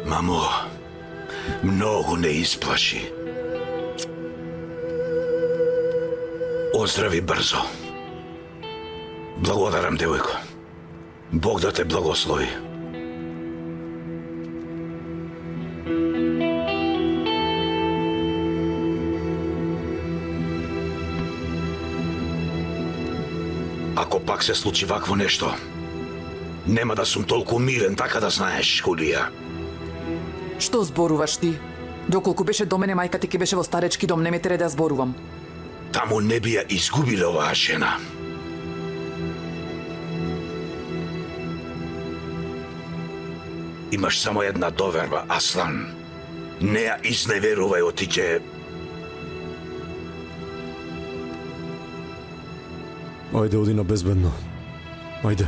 Мамо, многу не исплаши. Оздрави брзо. Благодарам, девојко. Бог да те благослови. Ако пак се случи вакво нешто, нема да сум толку мирен, така да знаеш, Хулија. Што зборуваш ти? Доколку беше до мене мајка ти ке беше во старечки дом, не ме тере да зборувам. Таму не би ја изгубиле оваа жена. Имаш само една доверба, Аслан. Не ја изневерувај, отиќе. Ајде, оди на безбедно. Ајде.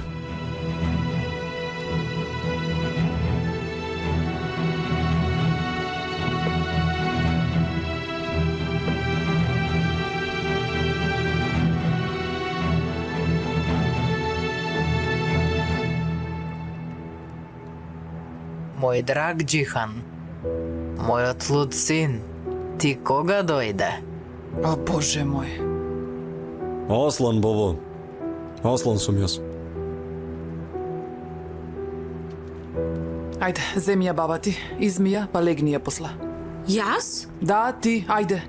Мој драг Џихан, мојот луд син, ти кога дојде? О, Боже мој. Аслан, бабо. Аслан сум јас. Ајде, земи ја баба ти, изми ја, па легни ја посла. Јас? Да, ти, ајде.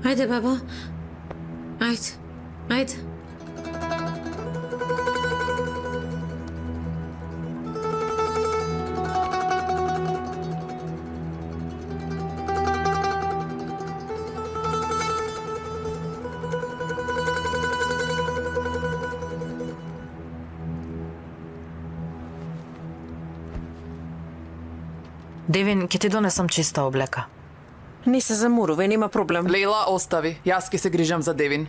Ајде, баба. Ајде. Ајде. Девин, ќе ти донесам чиста облека. Не се заморувај, нема проблем. Лейла, остави. Јас ќе се грижам за Девин.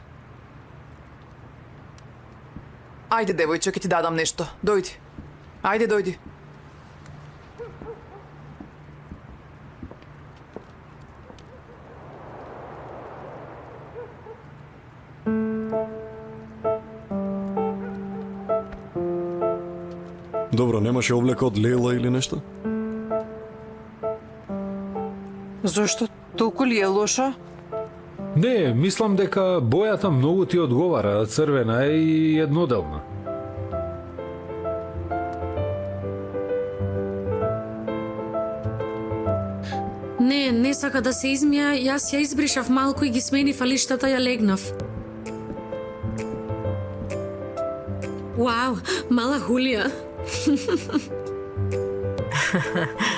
Ајде, девојче, ќе ти дадам нешто. Дојди. Ајде, дојди. Добро, немаше облека од Лейла или нешто? Зошто? Толку ли е лошо? Не, мислам дека бојата многу ти одговара, црвена е и едноделна. Не сака да се измија, јас ја избришав малку и ги сменив алиштата, ја легнав. Вау, мала Хулија.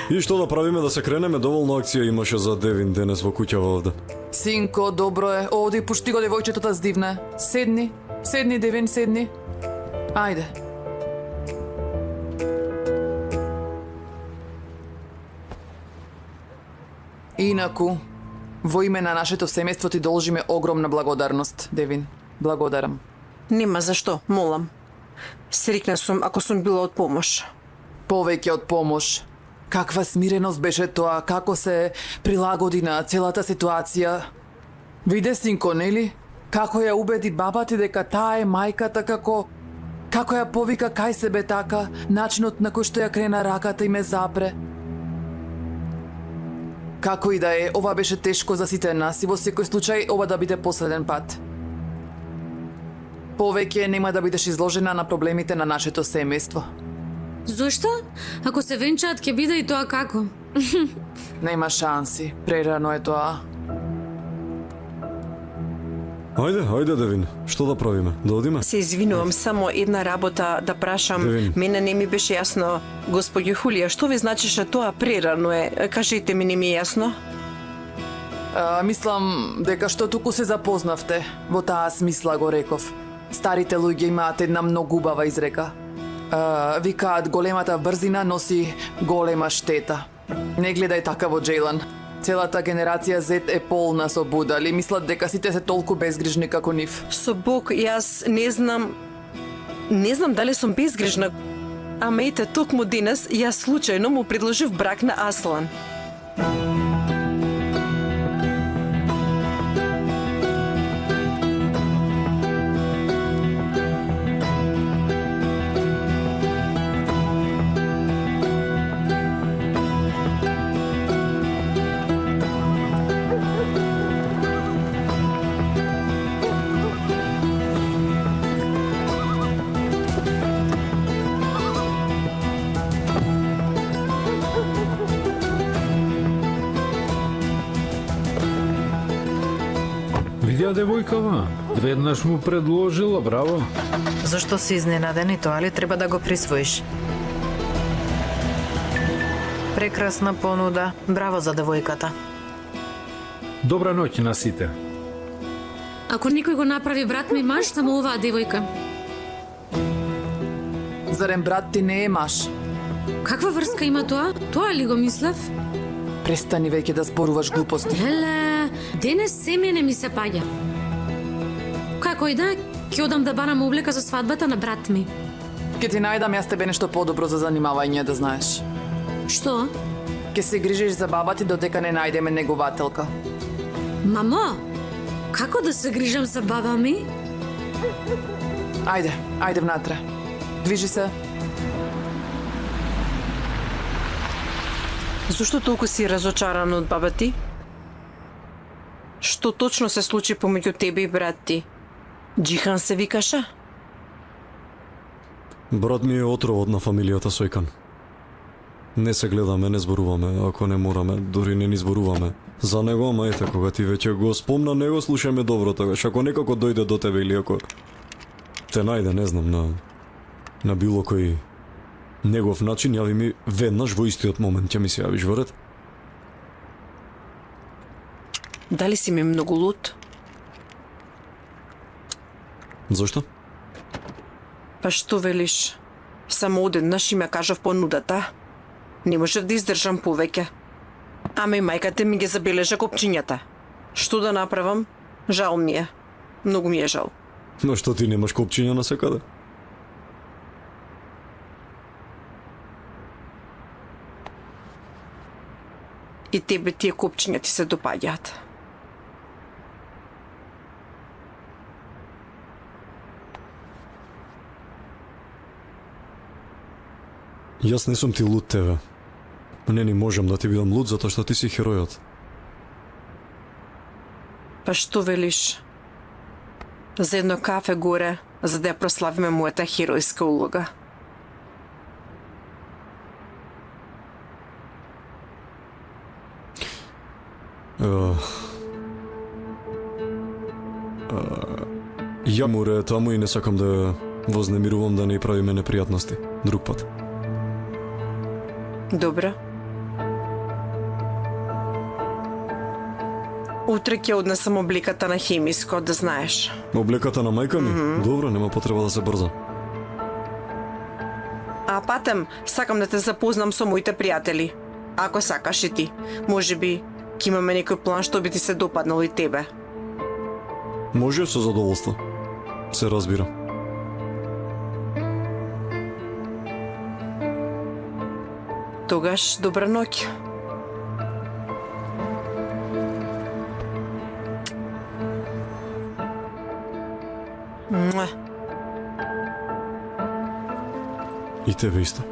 И што да правиме, да се кренеме? Доволно акција имаше за Девин денес во куќава овде. Синко, добро е. Оди, пушти го девојчето да здивне. Седни. Седни, Девин, седни. Ајде. Инаку, во име на нашето семејство ти должиме огромна благодарност, Девин. Благодарам. Нема зашто, молам. Срекна сум ако сум била од помош. Повеќе од помош. Каква смиреност беше тоа, како се прилагоди на целата ситуација. Виде, синко, нели? Како ја убеди баба ти дека таа е мајката, како ја повика кај себе така, начинот на кој што ја крена раката и ме запре. Како и да е, ова беше тешко за сите нас и во секој случај ова да биде последен пат. Повеќе нема да бидеш изложена на проблемите на нашето семејство. Зошто? Ако се венчаат, ќе биде и тоа како? Нема шанси, прерано е тоа. Ајде, Девин, што да правиме? Да одиме? Се извинувам, само една работа да прашам. Девин. Мене не ми беше јасно, господјо Хулија, што ви значеше тоа прерано е? Кажете ми, не ми е јасно. Мислам дека што туку се запознавте, во таа смисла го реков. Старите луѓе имаат една многу убава изрека. Викаат, големата брзина носи голема штета. Не гледај така во Джейлан. Целата генерација Z е полна со будали. Мислат дека сите се толку безгрижни како нив. Со Бог, јас не знам дали сум безгрижна. Ама ете, токму денес јас случајно му предложив брак на Аслан. ја девојкава. Веднаш му предложила, браво. Зашто си изненаден и тоа ли треба да го присвоиш? Прекрасна понуда. Браво за девојката. Добра ноќ на сите. Ако никој го направи брат ми маж, само оваа девојка. Зарем брат ти не е маж? Каква врска има тоа? Тоа ли го мислев? Престани веќе да зборуваш глупости. Еле, денес се мене ми се паѓа. Како и да, ќе одам да барам облека за свадбата на брат ми. Ке ти најдам јас тебе нешто подобро за занимавање, да знаеш. Што? Ке се грижиш за баба ти додека не најдеме негователка. Мамо, како да се грижам за баба ми? Ајде внатре. Движи се. Зошто толку си разочаран од баба ти? Што точно се случи помеѓу тебе и брат ти? Джихан се викаше? Брат ми е отровот на фамилијата Сојкан. Не се гледаме, не зборуваме, ако не мораме, дури не ни зборуваме. За него, ама ете, кога ти веќе го спомна, не го слушаме добро тогаш. Ако некако дојде до тебе или ако те најде, не знам, на било кој негов начин, јави ми веднаш во истиот момент, ќе ми се јавиш во ред. Дали си ми многу луд? Зошто? Па што велиш? Само одеднаш и ме кажав понудата. Не можев да издржам повеќе. Ама и мајката ми ги забележа копчињата. Што да направам? Жал ми е. Многу ми е жал. Но што ти немаш копчиња на секаде? И тебе тие копчиња ти се допаѓаат. Јас не сум ти луд тебе. Не ни можам да ти бидам луд затоа што ти си херојот. Па што велиш? За едно кафе горе, за да ја прославиме мојата херојска улога. Ја море таму и не сакам да вознемирувам да не правиме непријатности. Друг пат. Добро. Утре ќе однесам облеката на хемиско, да знаеш. Облеката на мајка ми? Добро, нема потреба да се брза. А патем, сакам да те запознам со моите пријатели. Ако сакаш и ти. Можеби ќе имаме некој план што би ти се допаднал и тебе. Може со задоволство. Се разбира. Тогаш, добра ноќ. Муа. И тебе исто.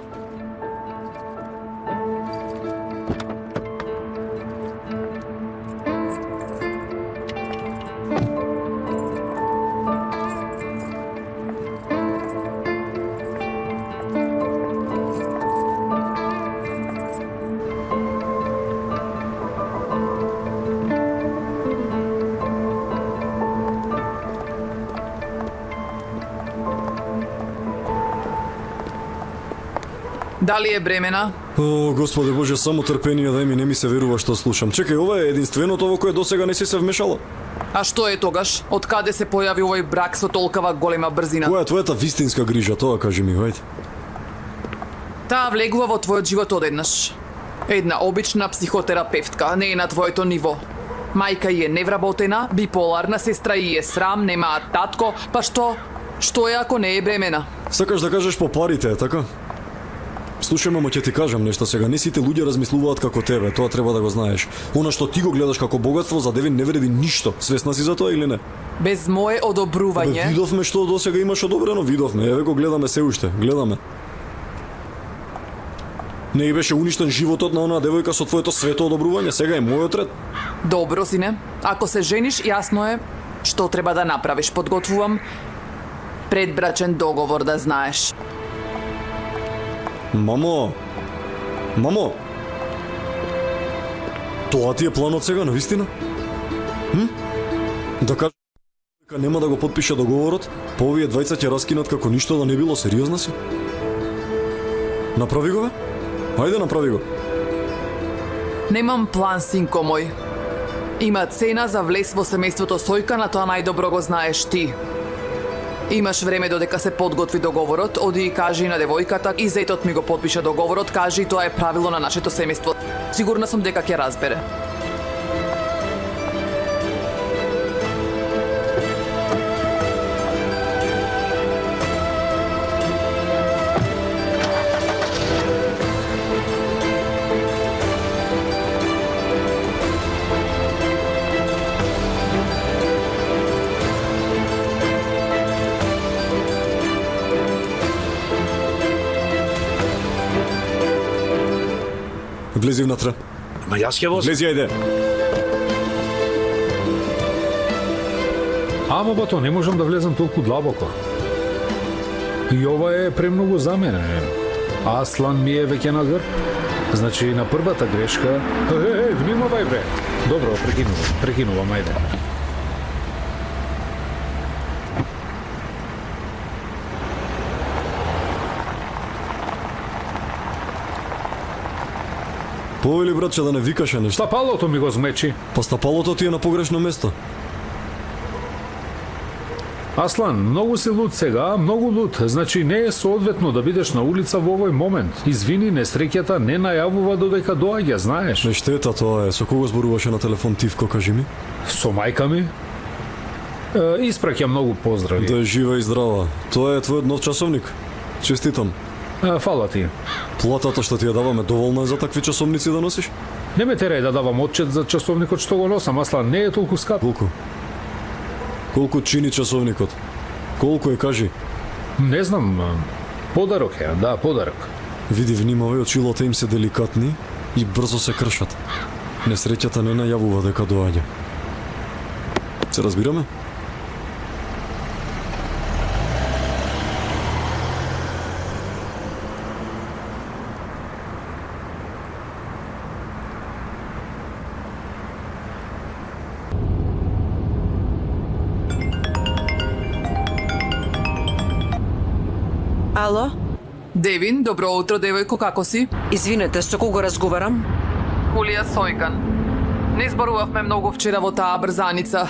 Дали е бремена? О, Господе Боже, само трпение дај ми, не ми се верува што слушам. Чекај, ова е единственото во кое досега не си се вмешала? А што е тогаш? Од каде се појави овој брак со толкова голема брзина? Која е твојата вистинска грижа, тоа кажи ми, вајде. Таа влегува во твојот живот одеднаш. Една обична психотерапевтка, не е на твоето ниво. Мајка е невработена, биполарна, сестра и е срам, немаат татко, па што? Што е ако не е бремена? Сакаш да кажеш по парите, така? Слушај, мамо, ќе ти кажам нешто сега. Не сите луѓе размислуваат како тебе, тоа треба да го знаеш. Она што ти го гледаш како богатство за Девин не вреди ништо. Свесна си за тоа или не? Без мое одобрување. Видовме што досега имаш одобрено, видовме. Еве го гледаме се уште, гледаме. Не и беше уништен животот на онаа девојка со твоето свето одобрување, сега е мојот ред. Добро, сине. Ако се жениш, јасно е што треба да направиш. Подготвувам предбрачен договор, да знаеш. Мамо! Мамо! Тоа ти е планот сега, навистина? Да кажеш Нема да го потпише договорот, па овие двајца ќе раскинат како ништо да не било, сериозна си? Направи го, бе? Ајде, направи го. Немам план, синко мој. Има цена за влез во семејството Сојкан, а тоа најдобро го знаеш ти. Имаш време додека се подготви договорот, оди и кажи на девојката и зетот ми го потпиша договорот, кажи тоа е правило на нашето семејство. Сигурна сум дека ќе разбере. Влези внатре. Ма јас ќе возам. Влези, ајде. Ама бато, не можам да влезам толку длабоко. И ова е премногу за мене. Аслан ми е веќе на грб. Значи, на првата грешка... Внимавај, бре. Добро, прекинувам, ајде. Повели, братче, да не викаше нешто. Стапалото ми го змечи. Па стапалото ти е на погрешно место. Аслан, многу си луд сега, многу луд. Значи не е соодветно да бидеш на улица во овој момент. Извини, несреќата не најавува додека доаѓа, знаеш. Не штета тоа е. Со кого зборуваше на телефон, Тивко, кажи ми? Со мајка ми. Испраќа многу поздрави. Да е жива и здрава. Тоа е твојот нов часовник. Честитам. Фала ти. Платата што ти ја даваме доволна е за такви часовници да носиш? Не ме терај да давам отчет за часовникот што го носам, Аслан, не е толку скап. Колку? Колку чини часовникот? Колку е, кажи? Не знам, подарок е, да, подарок. Види, внимавај, очилата им се деликатни и брзо се кршат. Несреќата не најавува дека доаѓа. Се разбираме? Ало? Девин, добро утро, девојко, како си? Извинете, со кого разговарам? Хулија Сојкан. Не зборувавме многу вчера во таа брзаница.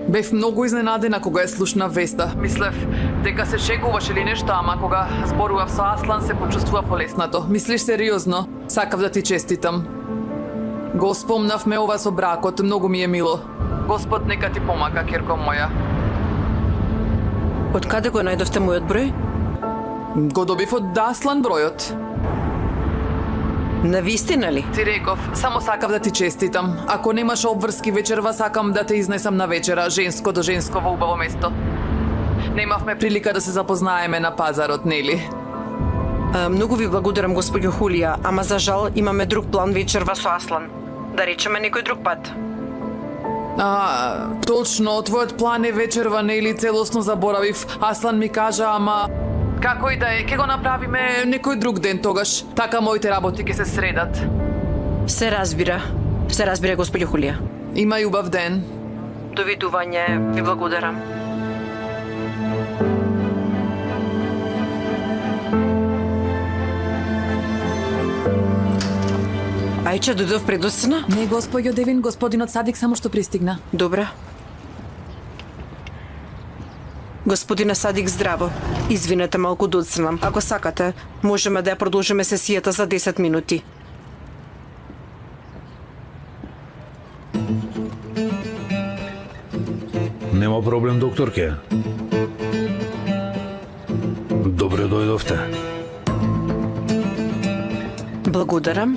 Бев многу изненадена кога ја слушна веста. Мислев дека се шегуваш или нешто, ама кога зборував со Аслан се почувствував полеснато. Мислиш сериозно? Сакав да ти честитам. Го спомнавме ова со бракот, многу ми е мило. Господ нека ти помака, керко моја. Од каде го најдовте мојот број? Го добив од Аслан бројот. На вистина ли? Ти реков, само сакав да ти честитам. Ако немаш обврски вечерва, сакам да те изнесам на вечера, женско до женско во убаво место. Немавме прилика да се запознаеме на пазарот, нели? Многу ви благодарам, господјо Хулија, ама за жал имаме друг план вечерва со Аслан. Да речеме некој друг пат. Точно, твојот план е вечерва, нели, целосно заборавив. Аслан ми кажа, ама... Како и да е, ќе го направиме некој друг ден тогаш. Така моите работи ќе се средат. Се разбира, господјо Хулија. Имај убав ден. Довидување, ви благодарам. Ајче, дојдов предосна? Не, господјо Девин, господинот Садик само што пристигна. Добра. Господина Садик, здраво. Извинете, малку доцнам. Ако сакате, можеме да ја продолжиме сесијата за 10 минути. Нема проблем, докторке. Добре дојдовте. Благодарам.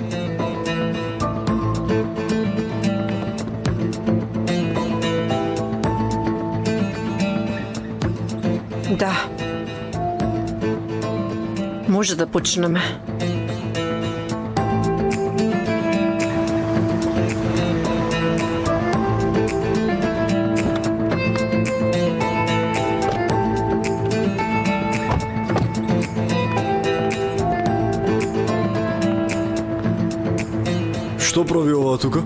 Да. Може да почнеме. Што прави оваа тука?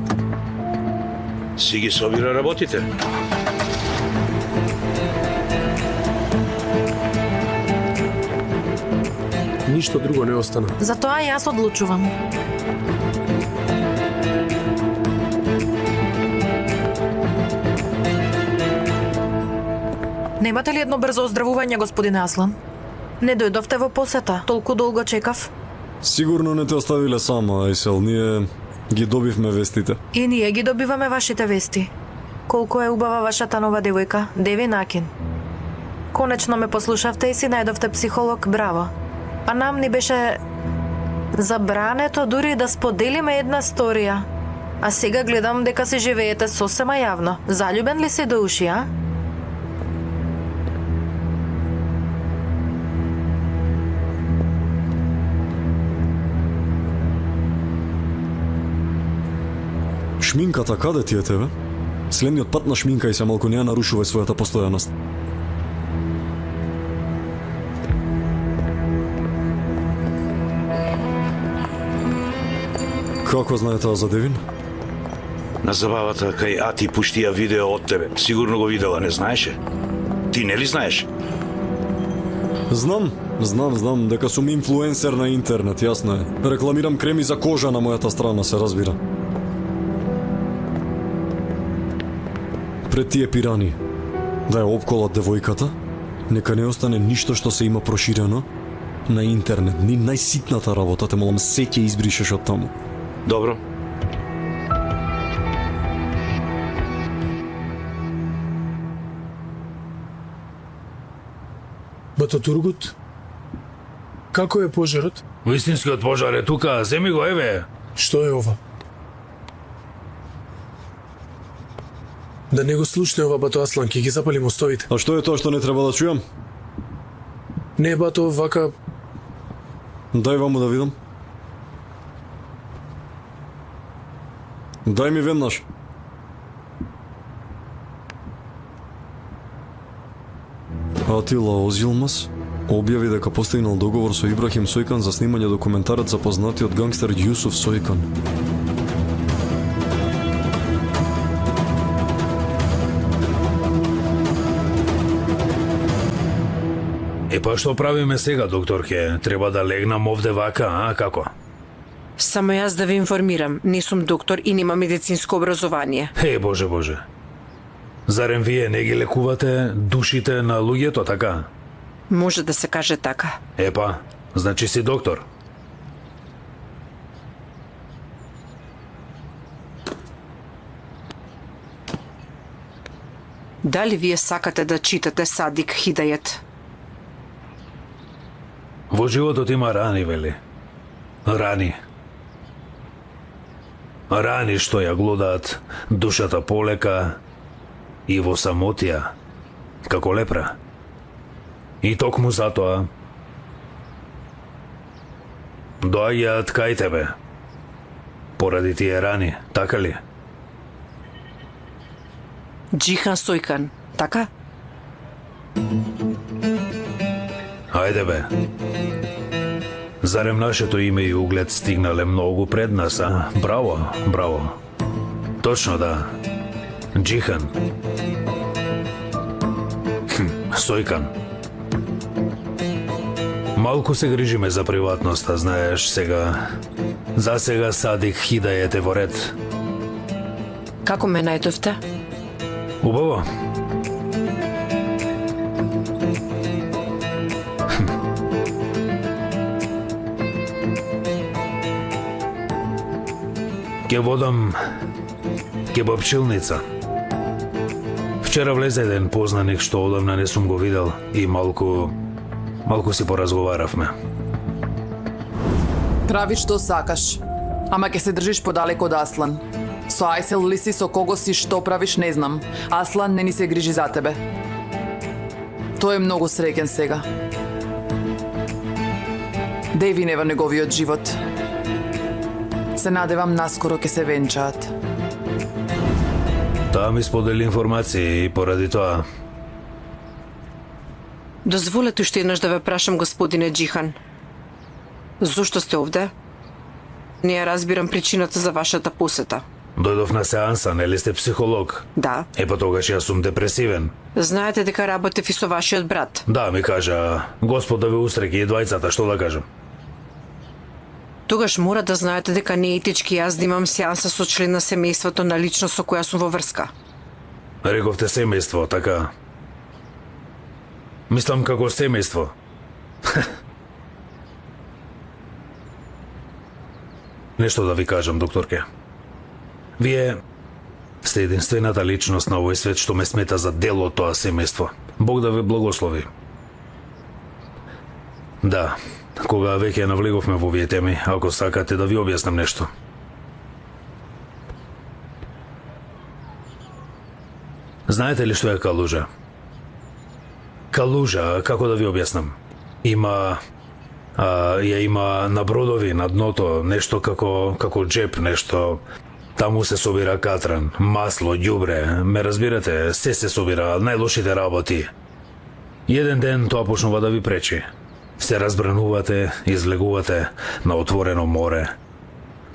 Си ги собира работите. ништо друго не остана. Затоа јас одлучувам. Немате ли едно брзо оздравување, господине Аслан? Не дојдовте во посета, толку долго чекав. Сигурно не те оставиле сама, Айсел. Ние ги добивме вестите. И ние ги добиваме вашите вести. Колку е убава вашата нова девојка, Деви Накин. Конечно ме послушавте и си најдовте психолог, браво. А нам ни беше забрането дури да споделиме една сторија. А сега гледам дека се живеете сосема јавно. Заљубен ли си до уши, а? Шминката каде ти е тебе? Следниот пат на шминкај се, малку не ја нарушувај својата постојаност. Како знае тоа за Девин? На забавата кај Ати пуштија видео од тебе. Сигурно го видела, не знаеше? Ти нели знаеш? Знам, дека сум инфлуенсер на интернет, јасно е. Рекламирам креми за кожа на мојата страна, се разбира. Пред тие пирани, да ја опколат девојката, нека не остане ништо што се има проширено на интернет, ни најситната работа, те молам, се ќе избришеш од таму. Добро. Бато Тургут? Како е пожарот? Вистинскиот пожар е тука, земи го, еве. Што е ова? Да не го слушне ова, бато Аслан, ќе ги запали мостовите. А што е тоа што не треба да чујам? Не, бато, вака... Дај ваму да видам. Дај ми веднаш. Атила Озилмас објави дека постигнал договор со Ибрахим Сојкан за снимање документарот за познатиот гангстер Јусуф Сојкан. Па што правиме сега, докторке? Треба да легнам овде вака, а како? Само јас да ви информирам, не сум доктор и нема медицинско образование. Боже. Зарем вие не ги лекувате душите на луѓето, така? Може да се каже така. Епа, значи си доктор. Дали вие сакате да читате Садик Хидајет? Во животот има рани, вели. Рани. Рани што ја глодаат душата полека и во самотија, како лепра. И токму затоа доаѓаат кај тебе, поради тие рани, така ли? Џихан Сојкан, така? Ајде бе. Зарем нашето име и углед стигнале многу пред нас, а? Браво. Точно да. Џихан. Сојкан. Малку се грижиме за приватноста, знаеш, сега. За сега Садик Хидајет е во ред. Како ме најдовте? Убаво. Ке водам кебапчилница. Вчера влезе еден познаник што одамна не сум го видел и малку си поразговаравме. Прави што сакаш, ама ќе се држиш подалеку од Аслан. Со Айсел ли си, со кого си, што правиш, не знам. Аслан не ни се грижи за тебе. Тој е многу среќен сега. Девин е во неговиот живот. Се надевам наскоро ќе се венчаат. Таа ми сподели информации и поради тоа. Дозволете уште еднаш да ве прашам, господине Џихан. Зошто сте овде? Не ја разбирам причината за вашата посета. Дојдов на сеанса, нели сте психолог? Да. Па тогаш јас сум депресивен. Знаете дека работев и со вашиот брат? Да, ми кажа, Господ да ве усреќи и двајцата, што да кажам. Тогаш мора да знаете дека не е етички јас да имам сеанса со член на семејството на личност со која сум во врска. Рековте семејство, така? Мислам како семејство. Нешто да ви кажам, докторке. Вие сте единствената личност на овој свет што ме смета за дел од тоа семејство. Бог да ве благослови. Да, кога веќе навлеговме во овие теми, ако сакате да ви објаснам нешто. Знаете ли што е калужа? Калужа, како да ви објаснам? Има на бродови, на дното, нешто како джеп, нешто. Таму се собира катран, масло, ѓубре, ме разбирате, се собира, најлошите работи. Еден ден тоа почнува да ви пречи. Се разбранувате, излегувате на отворено море,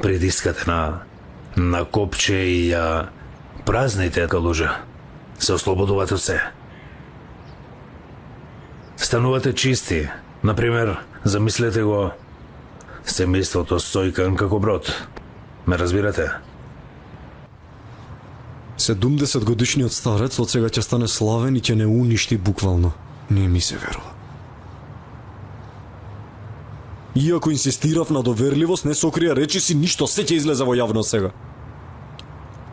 притискате на копче и ја празните калужа. Се ослободувате од се. Станувате чисти. Например, замислете го семејството Сојкан како брод. Ме разбирате? 70 годишниот старец од сега ќе стане славен и ќе не уништи буквално. Не ми се верува. Иако инсистирав на доверливост, не сокрија речиси, ништо се ќе излезе во јавно сега.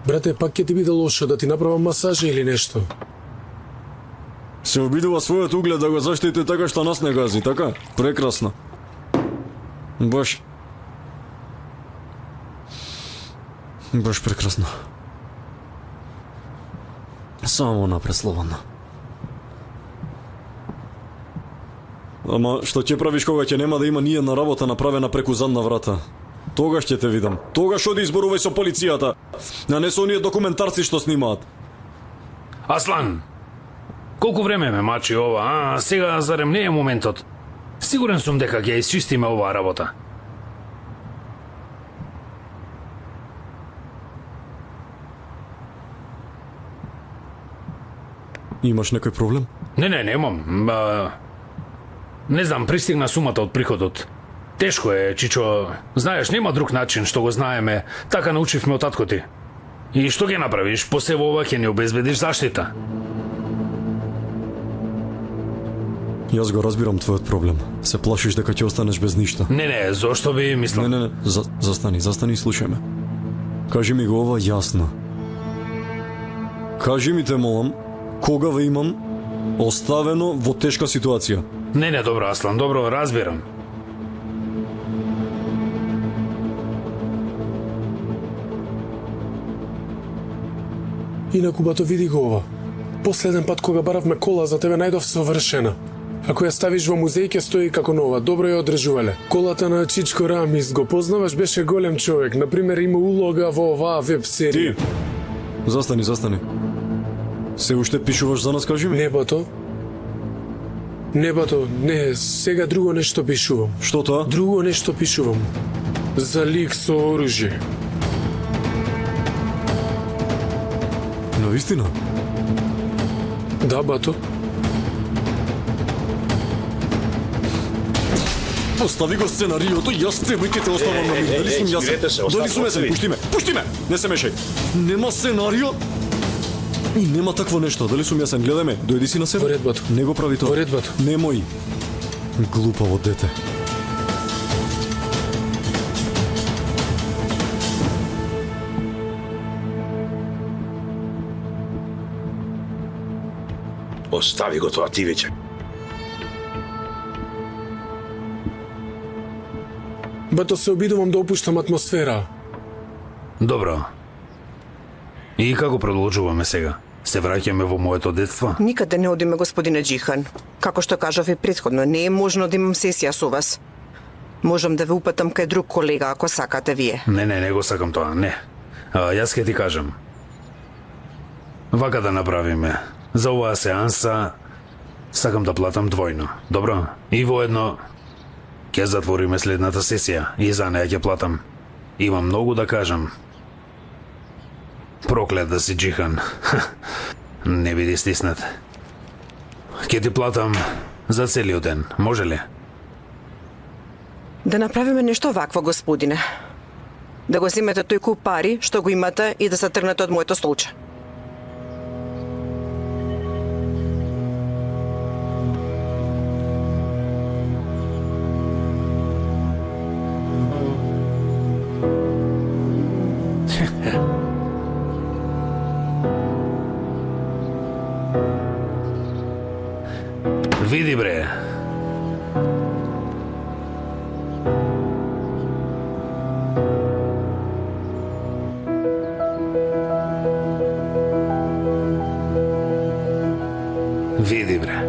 Брате, пак ќе ти биде лошо да ти направам масажа или нешто. Се обидува својот углед да го заштити така што нас не гази, така? Прекрасно. Баш прекрасно. Само напред, Слободна. Ама што ќе правиш кога ќе нема да има ни една работа направена преку задна врата? Тогаш ќе те видам. Тогаш оди изборувај со полицијата, а не со оние документарци што снимаат. Аслан! Колку време ме мачи ова, а? Сега зарем не е моментот. Сигурен сум дека ќе исчистиме оваа работа. Имаш некој проблем? Не, немам. Не знам, пристигна сумата од приходот. Тешко е, Чичо. Знаеш, нема друг начин што го знаеме. Така научивме од татко ти. И што ќе направиш? После ова ќе не обезбедиш заштита. Јас го разбирам твојот проблем. Се плашиш дека ќе останеш без ништо. Не, зошто би мислам? Не, застани и слушај ме. Кажи ми го ова јасно. Кажи ми, те молам, кога ве имам оставено во тешка ситуација? Не, добро, Аслан, добро, разбирам. Инаку, бато, види го ова. Последен пат кога баравме кола за тебе најдов совршена. Ако ја ставиш во музеј ќе стои како нова, добро ја одржувале. Колата на Чичко Рамис, го познаваш, беше голем човек. Например, има улога во оваа веб серија. Ти, застани. Се уште пишуваш за нас, кажи ми? Не, бато, сега друго нешто пишувам. Што тоа? Друго нешто пишувам. За лик со оружје. Навистина? Да, бато. Остави го сценариото, јас тебе ќе те оставам на мир. Дали сум јасен? Дали сум јасен? Пушти ме! Не се мешај. Нема сценарио и нема такво нешто. Дали сум јасен? Гледај ме, дојди си на себе. Во ред, бато. Не го прави тоа. Во ред, бато. Немој. Глупаво дете. Остави го тоа ти веќе. Бато, се обидувам да опуштам атмосфера. Добро. И како продолжуваме сега? Се враќаме во моето детство? Никаде не одиме, господине Џихан. Како што кажав и претходно, не е можно да имам сесија со вас. Можам да ве упатам кај друг колега, ако сакате вие. Не го сакам тоа, не. Јас ќе ти кажам. Вака да направиме. За оваа сеанса сакам да платам двојно, добро? И воедно ќе затвориме следната сесија и за неја ќе платам. Имам многу да кажам. Проклет да си, Џихан. Не биди стиснат. Ќе ти платам за целиот ден, може ли? Да направиме нешто вакво, господине. Да го земете тој куп пари што го имате и да се тргнете од моето столче. Види бре. Види бре.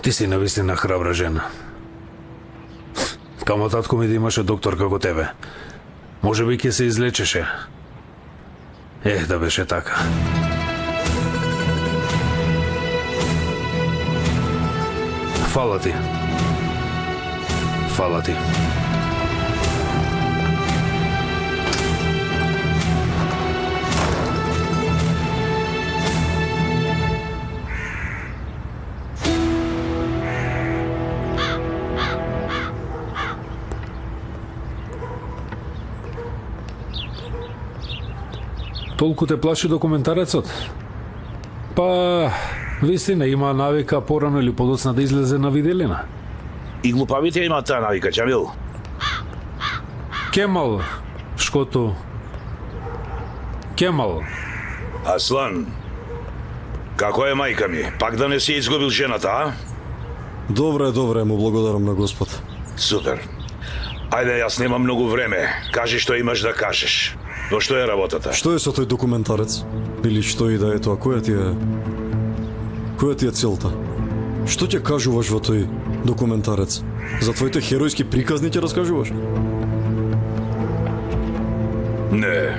Ти си навистина храбра жена. Камо татко ми да имаше доктор како тебе. Може би ќе се излечеше. Да беше така. Фала ти. Фала ти. Толку те плаши документарецот? Па, вистина има навика порано или подоцна да излезе на виделина. И глупавите имаат таа навика, Џамил. Кемал, Шкото. Кемал. Аслан, како е мајка ми? Пак да не си изгубил жената, а? Добре, му благодарам на Господ. Супер. Ајде, јас немам многу време. Кажи што имаш да кажеш. Но што е работата? Што е со тој документарец? Или што и да е тоа? Која ти е целта? Што ќе кажуваш во тој документарец? За твоите херојски приказни ќе раскажуваш? Не.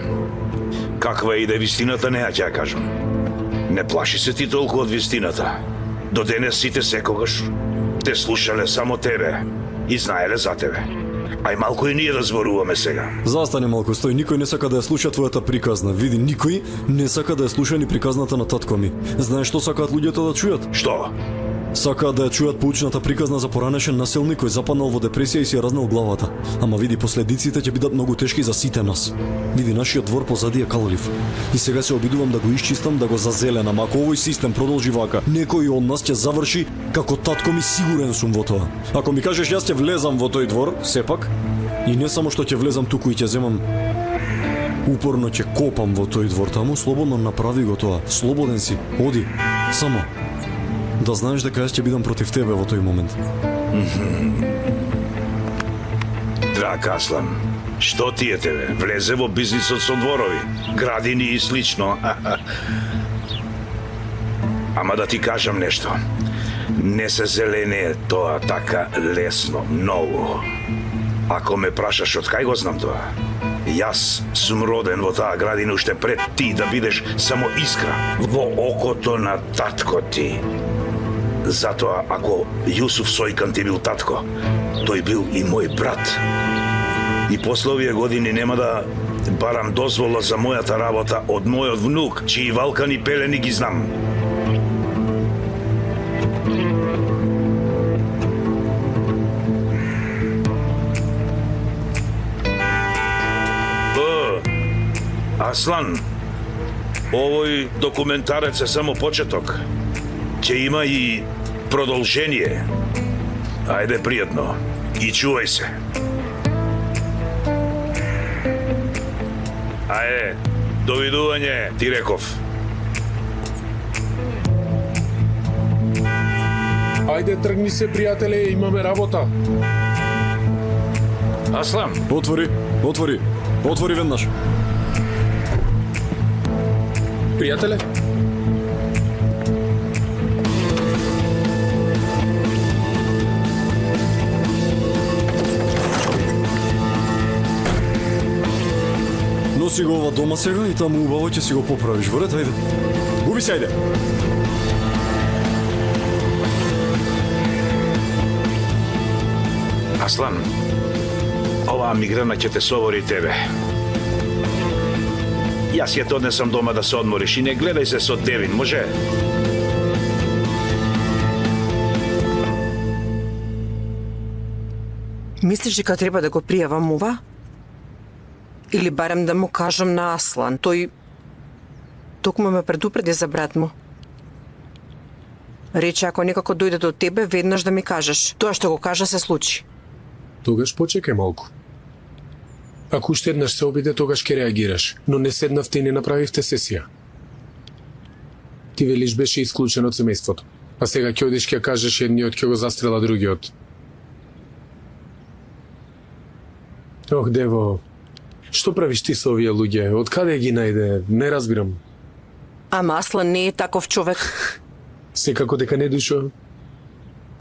Каква иде вистината, не ја ќе кажам. Не плаши се ти толку од вистината. До денес сите секогаш те слушале само тебе и знаеле за тебе. Ај малку и ние разборуваме сега. Застане малку, стој, никој не сака да ја слуша твојата приказна. Види, никој не сака да ја слуша ни приказната на татко ми. Знаеш што сакаат луѓето да чујат? Што? Сакаат да ја чујат поучната приказна за поранешен насилник кој западнал во депресија и си ја разнал главата. Ама види, последиците ќе бидат многу тешки за сите нас. Види, нашиот двор позади е каллив. И сега се обидувам да го исчистам, да го зазеленам. Ако овој систем продолжи вака, некој од нас ќе заврши како татко ми, сигурен сум во тоа. Ако ми кажеш јас ќе влезам во тој двор, сепак, и не само што ќе влезам туку и ќе земам, упорно ќе копам во тој двор таму, слободно направи го тоа. Слободен си, оди, само. Да знаеш дека јас ќе бидам против тебе во тој момент. Драг Аслан, што ти е тебе? Влезе во бизнисот со дворови, градини и слично. Ама да ти кажам нешто. Не се зелене тоа така лесно, многу. Ако ме прашаш од кај го знам тоа, јас сум роден во таа градина уште пред ти да бидеш само искра во окото на татко ти. Затоа, ако Јусуф Сојкан ти бил татко, тој бил и мој брат. И после овие години нема да барам дозвола за мојата работа од мојот внук, чии валкани пелени ги знам. Аслан, овој документарец е само почеток. Ќе има и продолжение. Ајде, пријатно. И чувај се. Ајде, довидување, ти реков. Ајде, тргни се, пријателе, имаме работа. Аслан. Отвори веднаш. Пријателе? Носи го ова дома сега и таму убаво ќе си го поправиш. Вред, ајде. Губи се, ајде. Аслан, оваа мигрена ќе те совори тебе. Јас ќе те однесам дома да се одмориш и не гледај се со Девин, може? Мислиш дека треба да го пријавам ова? Или барем да му кажам на Аслан? Тој токму ме предупреди за брат му. Рече, ако некако дојде до тебе, веднаш да ми кажеш. Тоа што го кажа се случи. Тогаш почекај малку. Ако уште еднаш се обиде, тогаш ќе реагираш. Но не седнавте и не направивте сесија. Ти велиш беше исклучен од семејството. А сега ќе одиш ќе кажеш едниот ќе го застрела другиот. Ох, дево, што правиш ти со овие луѓе? Од каде ги најде? Не разбирам. Ама Аслан не е таков човек. Секако дека не, Душо.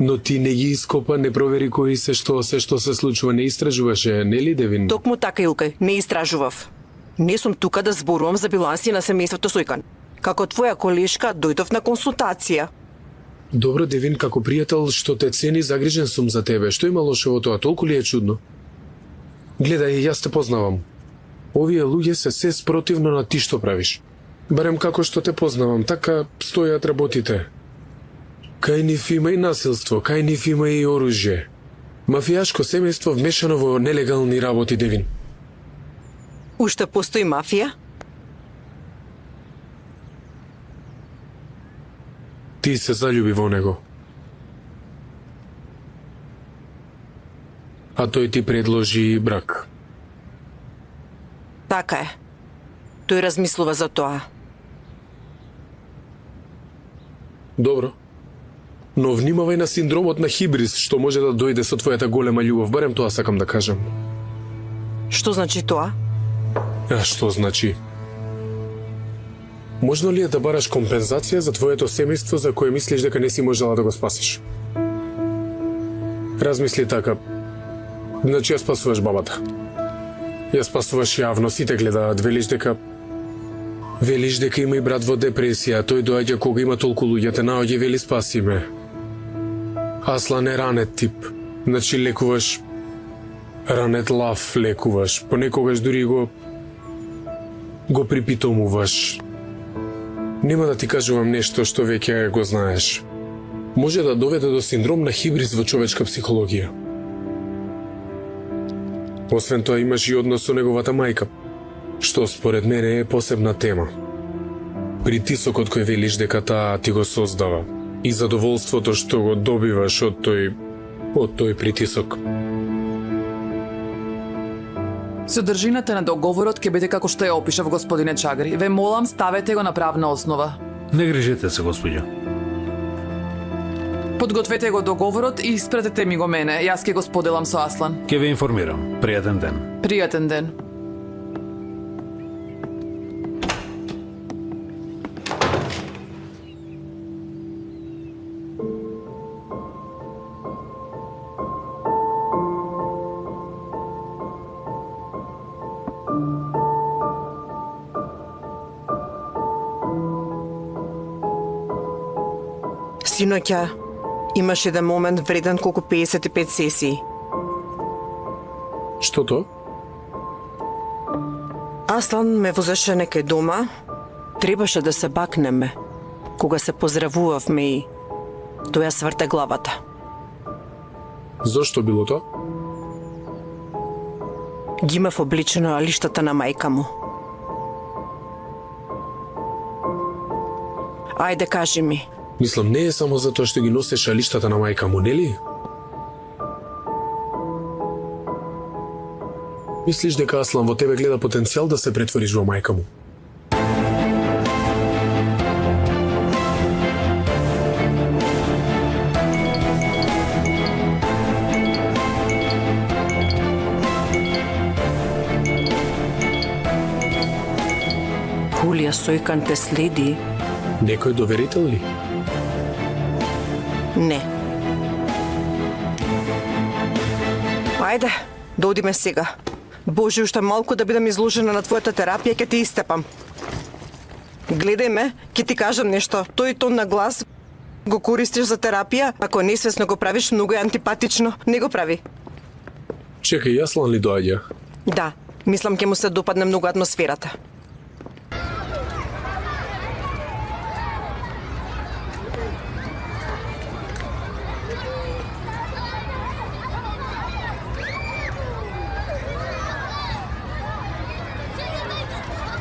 Но ти не ги ископа, не провери кои се што се случува, не истражуваше, нели, Девин? Токму така, Илкај, не истражував. Не сум тука да зборувам за биланси на семејството Сојкан. Како твоја колешка, дојдов на консултација. Добро, Девин, како пријател што те цени, загрижен сум за тебе. Што има лошо во тоа? Толку ли е чудно? Гледај, јас те познавам. Овие луѓе се спротивно на ти што правиш. Барем како што те познавам, така стојат работите. Кај нив има и насилство, кај нив има и оружје. Мафијашко семејство вмешано во нелегални работи, Девин. Уште постои мафија? Ти се заљуби во него. А тој ти предложи брак. Така е. Тој размислува за тоа. Добро. Но внимавај на синдромот на хибрис, што може да дојде со твојата голема љубов. Барем тоа сакам да кажам. Што значи тоа? А што значи? Можно ли е да бараш компензација за твоето семејство за кое мислиш дека не си можела да го спасиш? Размисли така. Значи ја спасуваш бабата. Ја спасуваш јавно, сите гледаат, велиш дека има и брат во депресија, тој доаѓа кога има толку луѓе, те наоѓа и вели спаси ме. Аслан е ранет тип, значи лекуваш ранет лав, лекуваш, понекогаш дури го припитомуваш. Нема да ти кажувам нешто што веќе го знаеш. Може да доведе до синдром на хибрис во човечка психологија. Освен тоа имаш и однос со неговата мајка, што според мене е посебна тема. Притисокот кој велиш дека таа ти го создава и задоволството што го добиваш од тој притисок. Содржината на договорот ќе биде како што ја опишав господине Чагри. Ве молам, ставете го на правна основа. Не грижете се, господјо. Подгответе го договорот и испратете ми го мене. Јас ќе го споделам со Аслан. Ќе ве информирам. Пријатен ден. Пријатен ден. Синоќа, имаш еден момент вреден колку 55 сесии. Што то? Аслан ме возеше некај дома. Требаше да се бакнеме. Кога се поздравувавме и тој ја сврте главата. Зошто било тоа? Ги имав обличено на лиштата на мајка му. Ајде, кажи ми. Мислам, не е само затоа што ги носеше лиштата на мајка му, нели? Мислиш дека Аслан во тебе гледа потенцијал да се претвориш во мајка му? Хулија Сојкан те следи? Некој доверител ли? Не. Ајде, да одиме сега. Боже, уште малку да бидам изложена на твојата терапија, ќе те истепам. Гледај ме, ќе ти кажам нешто. Тој тон на глас го користиш за терапија, ако несвесно го правиш, многу е антипатично. Не го прави. Чекај, Аслан ли доаѓа? Да, мислам ќе му се допадне многу атмосферата.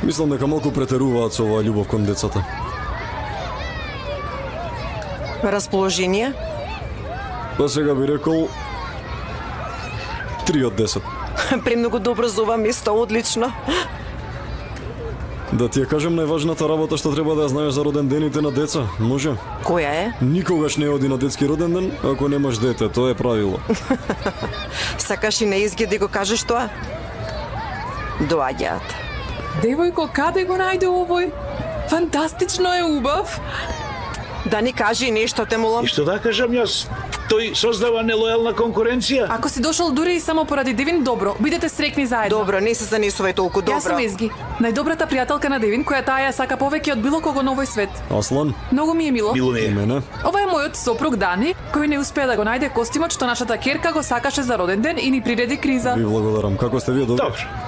Мислам дека малку претеруваат со оваа љубов кон децата. Расположение? Па сега би рекол 3 од 10. Премногу добро за ова место, одлично. Да ти ја кажам најважната работа што треба да ја знаеш за роден дените на деца, може? Која е? Никогаш не оди на детски роден ден ако немаш дете, тоа е правило. Сакаш и на изглед да го кажеш тоа? Доаѓаат. Девојко, каде го најде овој? Фантастично е убав. Да ни кажи нешто, те молам. И што да кажам јас? Тој создава нелојална конкуренција? Ако си дошол дури и само поради Девин, добро, бидете срекни заедно. Добро, не се занесувај толку добро. Јас сум Езги, најдобрата пријателка на Девин, која таа ја сака повеќе од било кого на овој свет. Аслан? Многу ми е мило. Мило ми И е. мене? Ова е мојот сопруг Дани, кој не успеа да го најде костимот што нашата керка го сакаше за роден ден и ни приреди криза. Ви благодарам. Како сте вие, добри? Добро.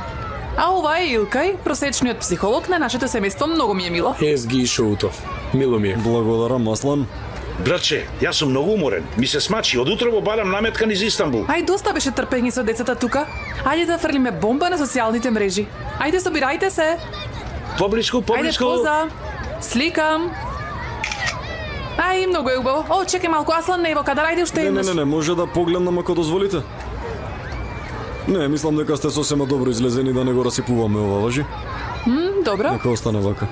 А ова е Илкај, просечниот психолог на нашето семејство, многу ми е мило. Езги и шоуто. Мило ми е. Благодарам, Аслан. Братче, јас сум многу уморен. Ми се смачи, од утро го барам наметка низ Истанбул. Ај, доста беше трпење со децата тука. Ајде да фрлиме бомба на социјалните мрежи. Ајде, собирајте се. Поблиску, Ајде, поблиску. поза. Сликам. Ај, многу е убаво. О, чекај малку, Аслан не е во кадар, ајде уште еднаш. Не, може да погледнам ако дозволите? Не, мислам дека сте сосема добро излезени да не го расипуваме ова, важи? Добро. Нека остане вака.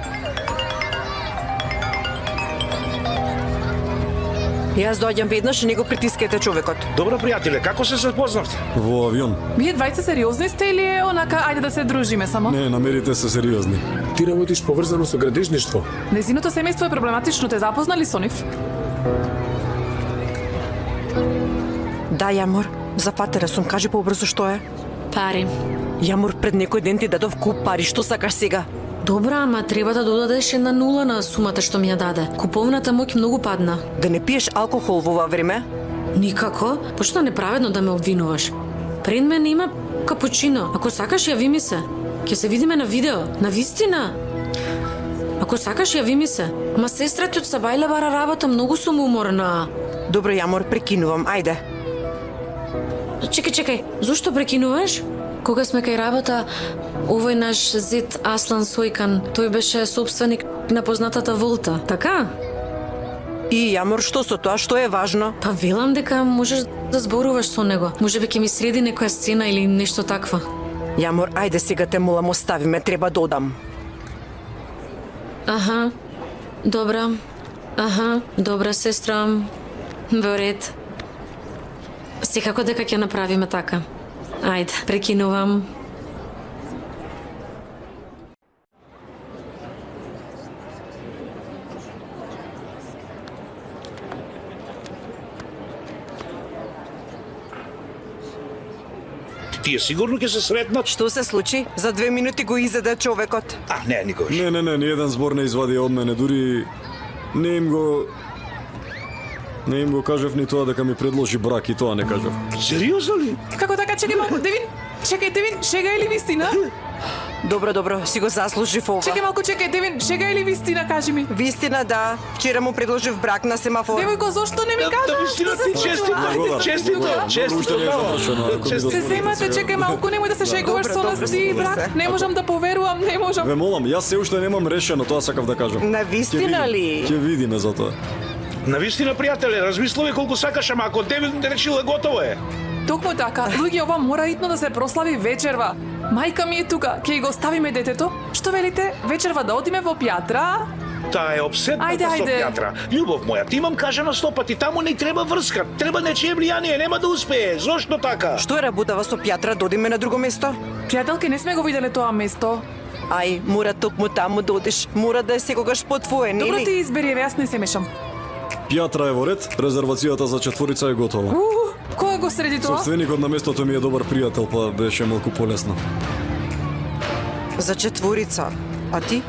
Јас доаѓам веднаш и не го притискајте човекот. Добро, пријателе, како се запознавте? Во авион. Вие двајца сериозни сте или е онака, ајде да се дружиме само? Не, намерите се сериозни. Ти работиш поврзано со градежништво. Незиното семејство е проблематично, те запознали со нив? Да, Јамор, за патера сум, кажи побрзо што е. Пари. Јамор, пред некој ден ти дадов куп пари, што сакаш сега? Добра, ама треба да додадеш една нула на сумата што ми ја даде. Куповната моќ многу падна. Да не пиеш алкохол во ова време? Никако, пошто неправедно да ме обвинуваш. Пред мене има капучино. Ако сакаш, јави ми се. Ќе се видиме на видео, на вистина. Ако сакаш, јави ми се. Ма сестра ти од Сабајле бара работа, многу сум уморна. Добро, Јамор, прекинувам, ајде. Чекај, зошто прекинуваш? Кога сме кај работа, овој наш зет Аслан Сојкан, тој беше собственик на познатата Волта, така? И Јамор, што со тоа, што е важно? Па велам дека можеш да зборуваш со него. Можеби ќе ми среди некоја сцена или нешто таква. Јамор, ајде сега те молам, остави ме, треба да одам. Аха, добра сестра, во ред. Секако дека ќе направиме така. Ајде, прекинувам. Тие сигурно ќе се сретнат. Што се случи? За 2 минути го изеде човекот. А, не, никош. Не, ни еден збор не извади од мене, дури не им го кажав ни тоа дека ми предложи брак и тоа не кажав. Сериозно ли? Како така, чекај малку, Девин? Чекај, Девин, шега или вистина? Добро, си го заслужив ова. Чекај малку, Девин, шега или вистина, кажи ми. Вистина, да. Вчера му предложив брак на семафор. Девојко, зошто не ми кажа? вистина ти честито. Се земате, чекај малку, немој да се шегуваш со нас ти, брак. Не можам да поверувам, не можам. Ве молам, јас се уште немам решено, тоа сакав да кажам. На вистина ли? Ќе видиме за тоа. На вистина, пријателе, размислувај колку сакаш, ама ако Девин решила, готово е. Токму така, луѓе, ова мора итно да се прослави вечерва. Мајка ми е тука, ќе го оставиме детето. Што велите? Вечерва да одиме во Пјатра? Таа е обседната со Ајде. Пјатра. Љубов моја, ти имам кажано 100 пати, таму не треба врска, треба нечие влијание, нема да успее. Зошто така? Што е работава со Пјатра, додиме на друго место? Пријателки, не сме го виделе тоа место. Ај, мора токму таму да одиш. Мора да е секогаш по твое, нели? Добро ти избери, еве јас не се мешам. Пјатра е во ред, резервацијата за четворица е готова. Кој го среди тоа? Собственикот на местото ми е добар пријател, па беше малку полесно. За четворица. А ти?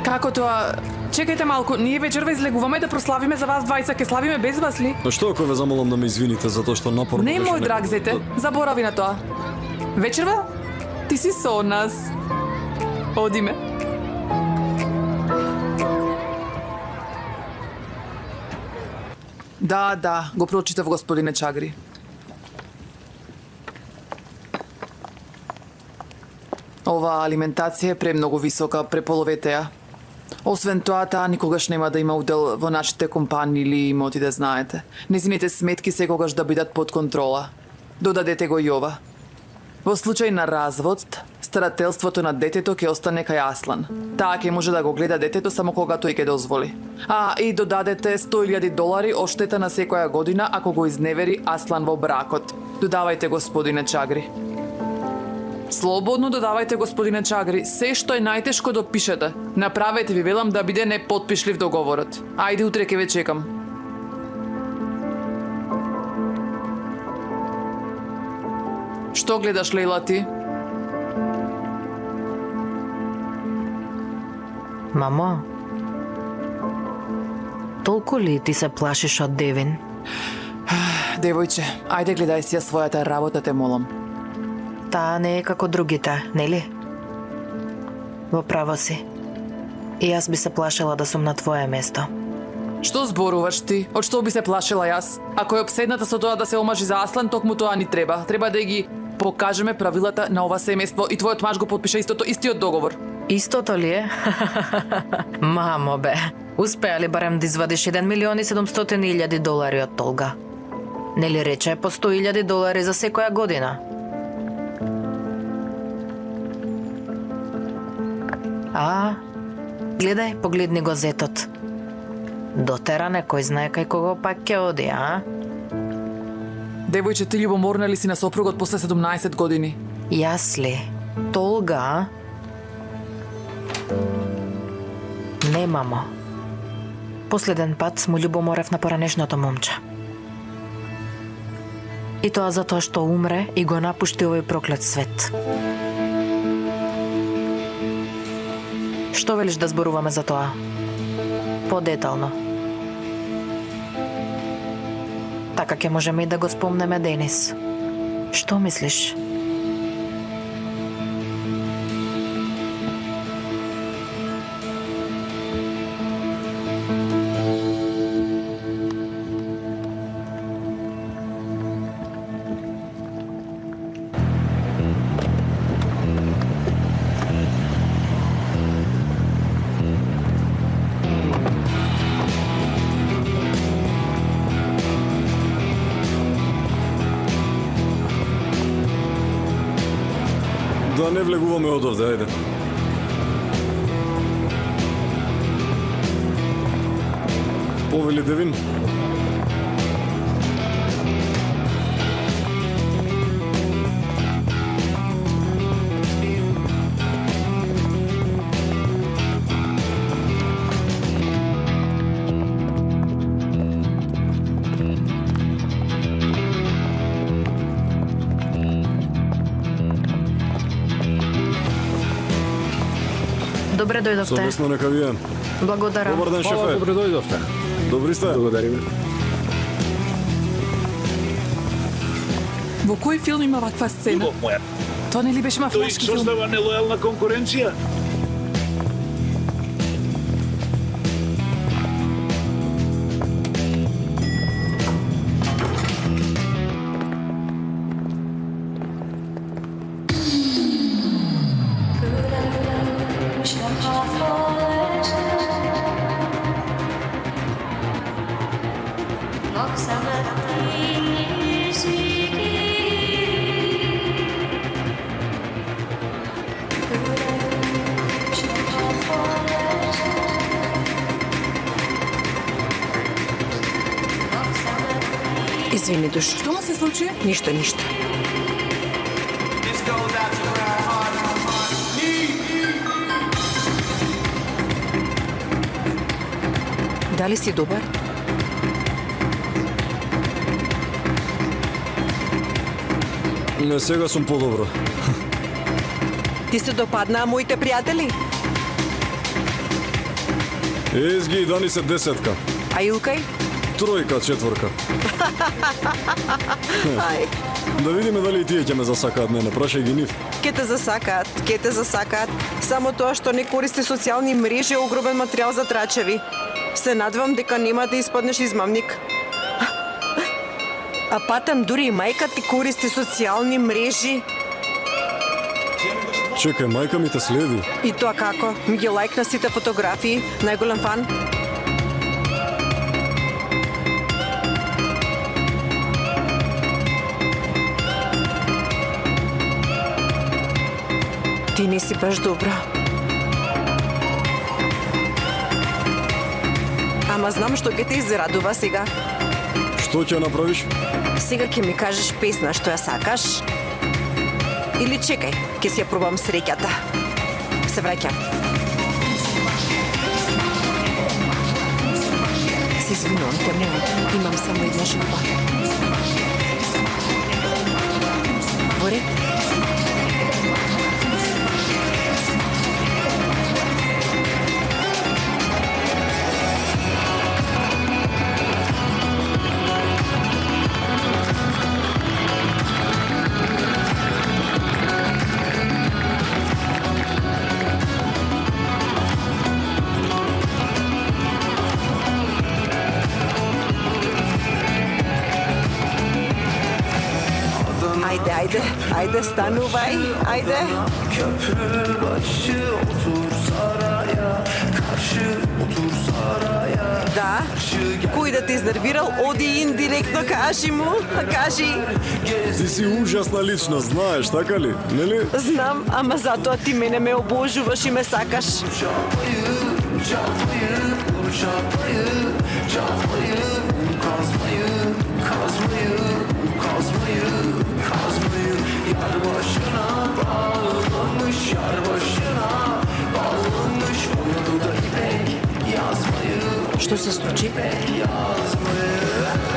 Како тоа? Чекајте малку, ние вечерва излегуваме да прославиме за вас двајца, ке славиме без вас ли? Но што ако ве замолам да ме извините затоа што напорно Не, беше мој драг некако- зете, заборави на тоа. Вечерва? Ти си со нас. Одиме. Да, го прочитав господине Чагри. Оваа алиментација е премногу висока, преполовете ја. Освен тоа, таа никогаш нема да има удел во нашите компании или имоти, да знаете. Незините сметки секогаш да бидат под контрола. Додадете го и ова. Во случај на развод, старателството на детето ќе остане кај Аслан. Таа ќе може да го гледа детето само кога тој ќе дозволи. И додадете $100,000 оштета на секоја година ако го изневери Аслан во бракот. Додавајте, господине Чагри. Слободно додавајте, господине Чагри, се што е најтешко допишете. Направете, ви велам, да биде непотпишлив договорот. Ајде, утре ќе ве чекам. Што гледаш, Лейла, ти? Мамо, толку ли ти се плашиш од Девин? Девојче, ајде гледај си ја својата работа, те молам. Таа не е како другите, нели? Во право си. И јас би се плашила да сум на твое место. Што зборуваш ти? Од што би се плашила јас? Ако е обседната со тоа да се омажи за Аслан, токму тоа ни треба. Треба да ги покажеме правилата на ова семејство и твојот маж го потпиша истиот договор. Истото ли е? Мамо бе, успеа ли барем да извадиш $1,700,000 од толга? Нели рече по $100,000 за секоја година? Гледај, погледни го зетот. Дотера некој знае кај кого пак ќе оди, Девојче, ти љубоморна ли си на сопругот после 17 години? Јас ли? Толга? Не, мамо. Последен пат му љубоморев на поранешното момче. И тоа затоа што умре и го напушти овој проклет свет. Што велиш да зборуваме за тоа? Подетално. Така ќе можеме и да го спомнеме Денис. Што мислиш? Да не влегуваме од овде, ајде. Повели Девин. Добре дојдовте. Совесно нека вие. Благодарам. Добар ден, шефе. Добре дојдовте. Добри сте. Благодариме. Во кој филм има ваква сцена? Моја, Тоа не ли беше тој мафијашки филм? создава нелојална конкуренција. Извини, душ. Што му се случи? Ништо. Дали си добар? Не, сега сум подобро. Ти се допаднаа моите пријатели? Езги, дани се 10-ка. А Илкај? 3-ка, 4-ка. Ај, Да видиме дали и тие ќе ме засакаат мене, прашај ги нив. ке те засакаат. Само тоа што не користи социјални мрежи е огромен материјал за трачеви. Се надевам дека нема да испаднеш измамник. А патам, дури и мајка ти користи социјални мрежи. Чекај, мајка ми те следи. И тоа како? Ми ги лајкна сите фотографии, најголем фан. Ти не си баш добра. Ама знам што ќе те израдува сега. Што ќе направиш? Сега ќе ми кажеш песна што ја сакаш. Или чекај, ќе си ја пробам среќата. Се враќам. Се извинувам, те имам само една журба. Во ред? Ajde, stanuvaj, ajde. Köprü başı otur saraya, karşı otur saraya. Да, кој да те изнервирал, оди индиректно кажи му, кажи. Ти си ужасна личност, знаеш, така ли? Нели? Знам, ама затоа ти мене ме обожуваш и ме сакаш. Yar başına bağlamış, yar başına bağlamış. Uyudu da ipek yazmayı. Што се случи? Yazmayı.